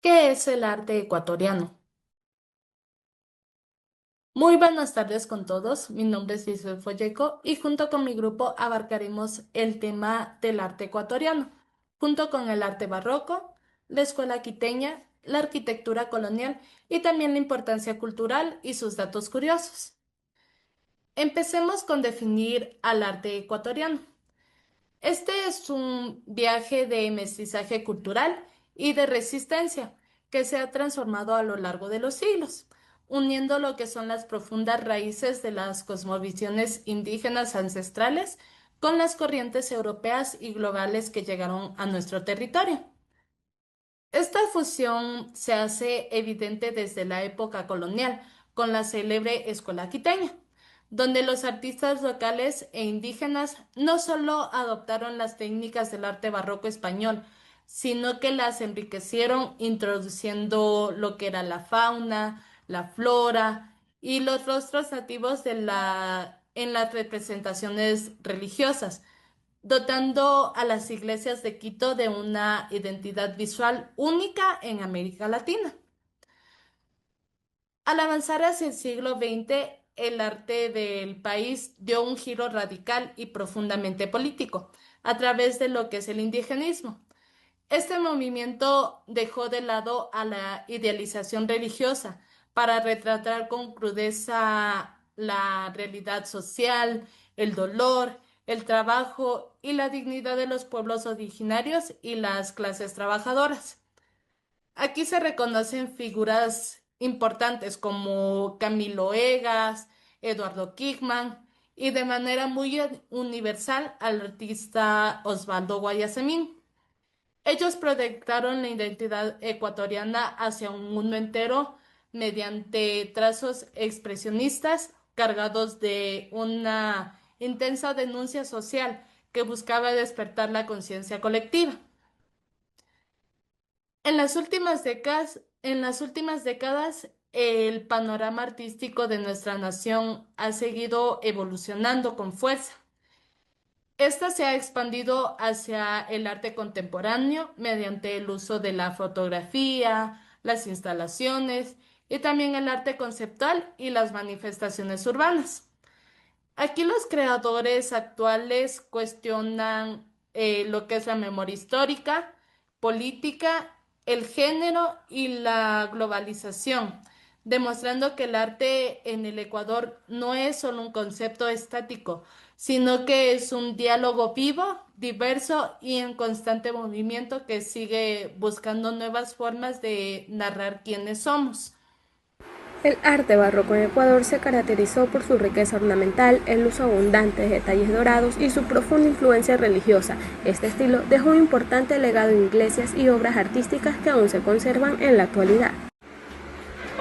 ¿Qué es el arte ecuatoriano? Muy buenas tardes con todos. Mi nombre es Giselle Folleco y junto con mi grupo abarcaremos el tema del arte ecuatoriano, junto con el arte barroco, la escuela quiteña, la arquitectura colonial y también la importancia cultural y sus datos curiosos. Empecemos con definir al arte ecuatoriano. Este es un viaje de mestizaje cultural y de resistencia que se ha transformado a lo largo de los siglos, uniendo lo que son las profundas raíces de las cosmovisiones indígenas ancestrales con las corrientes europeas y globales que llegaron a nuestro territorio. Esta fusión se hace evidente desde la época colonial, con la célebre escuela quiteña, donde los artistas locales e indígenas no solo adoptaron las técnicas del arte barroco español, sino que las enriquecieron introduciendo lo que era la fauna, la flora y los rostros nativos en las representaciones religiosas, dotando a las iglesias de Quito de una identidad visual única en América Latina. Al avanzar hacia el siglo XX, el arte del país dio un giro radical y profundamente político a través de lo que es el indigenismo. Este movimiento dejó de lado a la idealización religiosa para retratar con crudeza la realidad social, el dolor, el trabajo y la dignidad de los pueblos originarios y las clases trabajadoras. Aquí se reconocen figuras importantes como Camilo Egas, Eduardo Kickman y de manera muy universal al artista Osvaldo Guayasamín. Ellos proyectaron la identidad ecuatoriana hacia un mundo entero mediante trazos expresionistas cargados de una intensa denuncia social que buscaba despertar la conciencia colectiva. En las últimas décadas, el panorama artístico de nuestra nación ha seguido evolucionando con fuerza. Esta se ha expandido hacia el arte contemporáneo mediante el uso de la fotografía, las instalaciones y también el arte conceptual y las manifestaciones urbanas. Aquí los creadores actuales cuestionan lo que es la memoria histórica, política, el género y la globalización, demostrando que el arte en el Ecuador no es solo un concepto estático, sino que es un diálogo vivo, diverso y en constante movimiento que sigue buscando nuevas formas de narrar quiénes somos. El arte barroco en Ecuador se caracterizó por su riqueza ornamental, el uso abundante de detalles dorados y su profunda influencia religiosa. Este estilo dejó un importante legado en iglesias y obras artísticas que aún se conservan en la actualidad.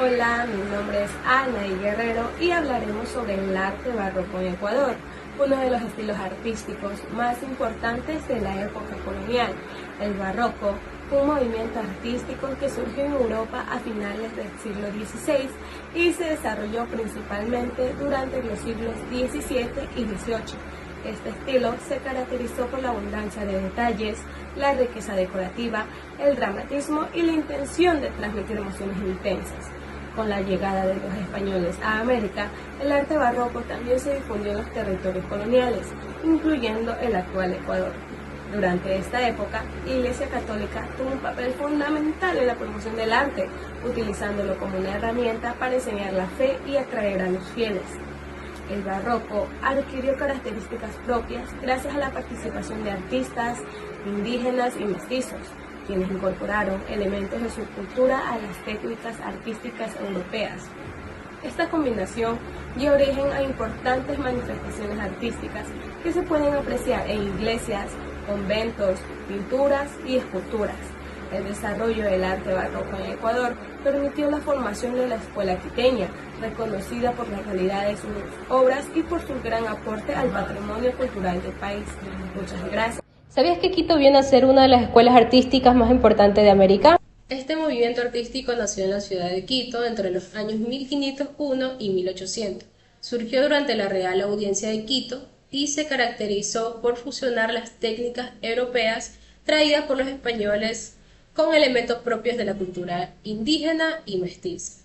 Hola, mi nombre es Ana y Guerrero y hablaremos sobre el arte barroco en Ecuador, uno de los estilos artísticos más importantes de la época colonial. El barroco fue un movimiento artístico que surgió en Europa a finales del siglo XVI y se desarrolló principalmente durante los siglos XVII y XVIII. Este estilo se caracterizó por la abundancia de detalles, la riqueza decorativa, el dramatismo y la intención de transmitir emociones intensas. Con la llegada de los españoles a América, el arte barroco también se difundió en los territorios coloniales, incluyendo el actual Ecuador. Durante esta época, la Iglesia Católica tuvo un papel fundamental en la promoción del arte, utilizándolo como una herramienta para enseñar la fe y atraer a los fieles. El barroco adquirió características propias gracias a la participación de artistas indígenas y mestizos, quienes incorporaron elementos de su cultura a las técnicas artísticas europeas. Esta combinación dio origen a importantes manifestaciones artísticas que se pueden apreciar en iglesias, conventos, pinturas y esculturas. El desarrollo del arte barroco en Ecuador permitió la formación de la escuela quiteña, reconocida por la calidad de sus obras y por su gran aporte al patrimonio cultural del país. Muchas gracias. ¿Sabías que Quito viene a ser una de las escuelas artísticas más importantes de América? Este movimiento artístico nació en la ciudad de Quito entre los años 1501 y 1800. Surgió durante la Real Audiencia de Quito y se caracterizó por fusionar las técnicas europeas traídas por los españoles con elementos propios de la cultura indígena y mestiza.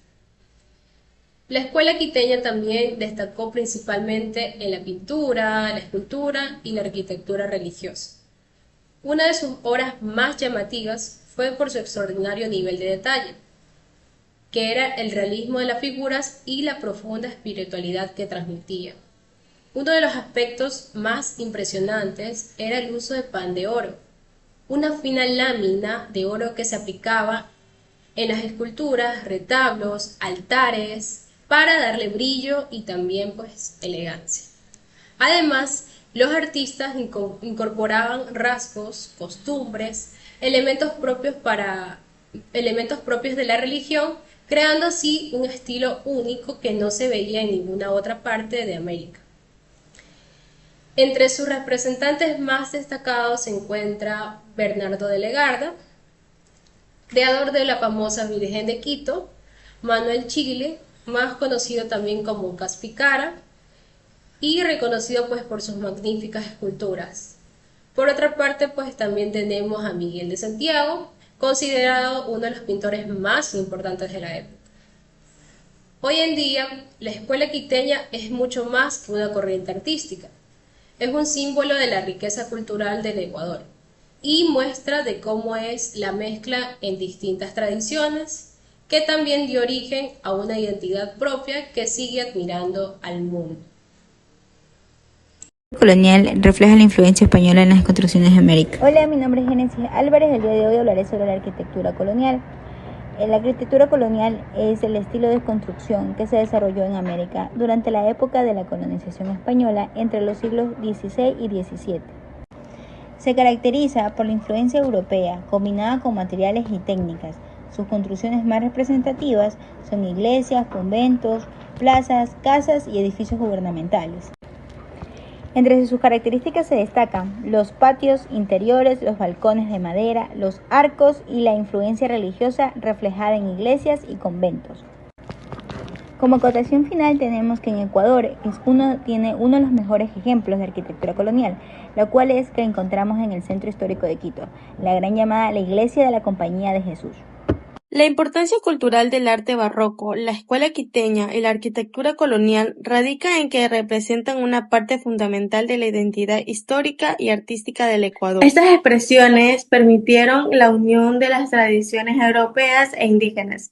La escuela quiteña también destacó principalmente en la pintura, la escultura y la arquitectura religiosa. Una de sus obras más llamativas fue por su extraordinario nivel de detalle, que era el realismo de las figuras y la profunda espiritualidad que transmitía. Uno de los aspectos más impresionantes era el uso de pan de oro, una fina lámina de oro que se aplicaba en las esculturas, retablos, altares, para darle brillo y también pues elegancia. Además, los artistas incorporaban rasgos, costumbres, elementos propios de la religión, creando así un estilo único que no se veía en ninguna otra parte de América. Entre sus representantes más destacados se encuentra Bernardo de Legarda, creador de la famosa Virgen de Quito, Manuel Chile, más conocido también como Caspicara, y reconocido pues por sus magníficas esculturas. Por otra parte, pues también tenemos a Miguel de Santiago, considerado uno de los pintores más importantes de la época. Hoy en día, la escuela quiteña es mucho más que una corriente artística. Es un símbolo de la riqueza cultural del Ecuador y muestra de cómo es la mezcla en distintas tradiciones, que también dio origen a una identidad propia que sigue admirando al mundo. Colonial refleja la influencia española en las construcciones de América. Hola, mi nombre es Génesis Álvarez. El día de hoy hablaré sobre la arquitectura colonial. La arquitectura colonial es el estilo de construcción que se desarrolló en América durante la época de la colonización española entre los siglos XVI y XVII. Se caracteriza por la influencia europea combinada con materiales y técnicas. Sus construcciones más representativas son iglesias, conventos, plazas, casas y edificios gubernamentales. Entre sus características se destacan los patios interiores, los balcones de madera, los arcos y la influencia religiosa reflejada en iglesias y conventos. Como acotación final tenemos que en Ecuador tiene uno de los mejores ejemplos de arquitectura colonial, la cual es que encontramos en el centro histórico de Quito, la gran llamada la Iglesia de la Compañía de Jesús. La importancia cultural del arte barroco, la escuela quiteña y la arquitectura colonial radica en que representan una parte fundamental de la identidad histórica y artística del Ecuador. Estas expresiones permitieron la unión de las tradiciones europeas e indígenas,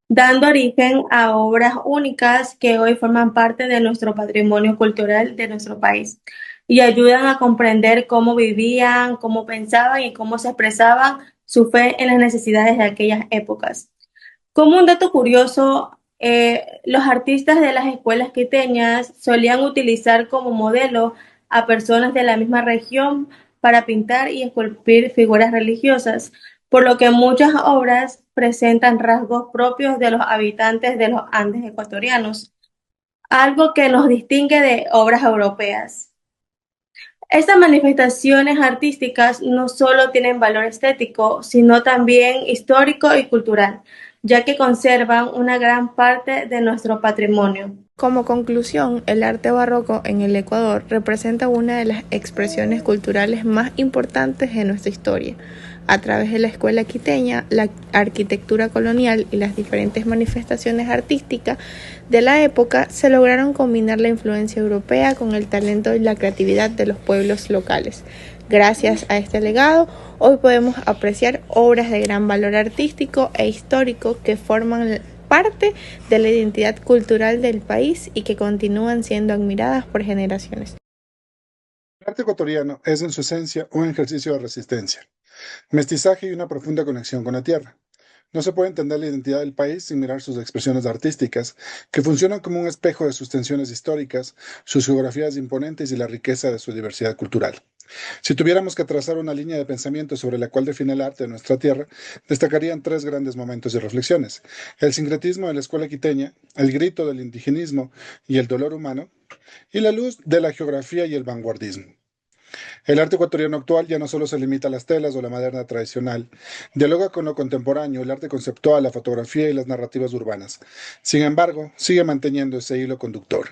dando origen a obras únicas que hoy forman parte de nuestro patrimonio cultural de nuestro país y ayudan a comprender cómo vivían, cómo pensaban y cómo se expresaban su fe en las necesidades de aquellas épocas. Como un dato curioso, los artistas de las escuelas quiteñas solían utilizar como modelo a personas de la misma región para pintar y esculpir figuras religiosas, por lo que muchas obras presentan rasgos propios de los habitantes de los Andes ecuatorianos, algo que los distingue de obras europeas. Estas manifestaciones artísticas no solo tienen valor estético, sino también histórico y cultural, ya que conservan una gran parte de nuestro patrimonio. Como conclusión, el arte barroco en el Ecuador representa una de las expresiones culturales más importantes de nuestra historia. A través de la escuela quiteña, la arquitectura colonial y las diferentes manifestaciones artísticas de la época se lograron combinar la influencia europea con el talento y la creatividad de los pueblos locales. Gracias a este legado, hoy podemos apreciar obras de gran valor artístico e histórico que forman parte de la identidad cultural del país y que continúan siendo admiradas por generaciones. El arte ecuatoriano es en su esencia un ejercicio de resistencia, mestizaje y una profunda conexión con la tierra. No se puede entender la identidad del país sin mirar sus expresiones artísticas, que funcionan como un espejo de sus tensiones históricas, sus geografías imponentes y la riqueza de su diversidad cultural. Si tuviéramos que trazar una línea de pensamiento sobre la cual define el arte de nuestra tierra, destacarían tres grandes momentos y reflexiones: el sincretismo de la escuela quiteña, el grito del indigenismo y el dolor humano, y la luz de la geografía y el vanguardismo. El arte ecuatoriano actual ya no solo se limita a las telas o la madera tradicional, dialoga con lo contemporáneo, el arte conceptual, la fotografía y las narrativas urbanas. Sin embargo, sigue manteniendo ese hilo conductor.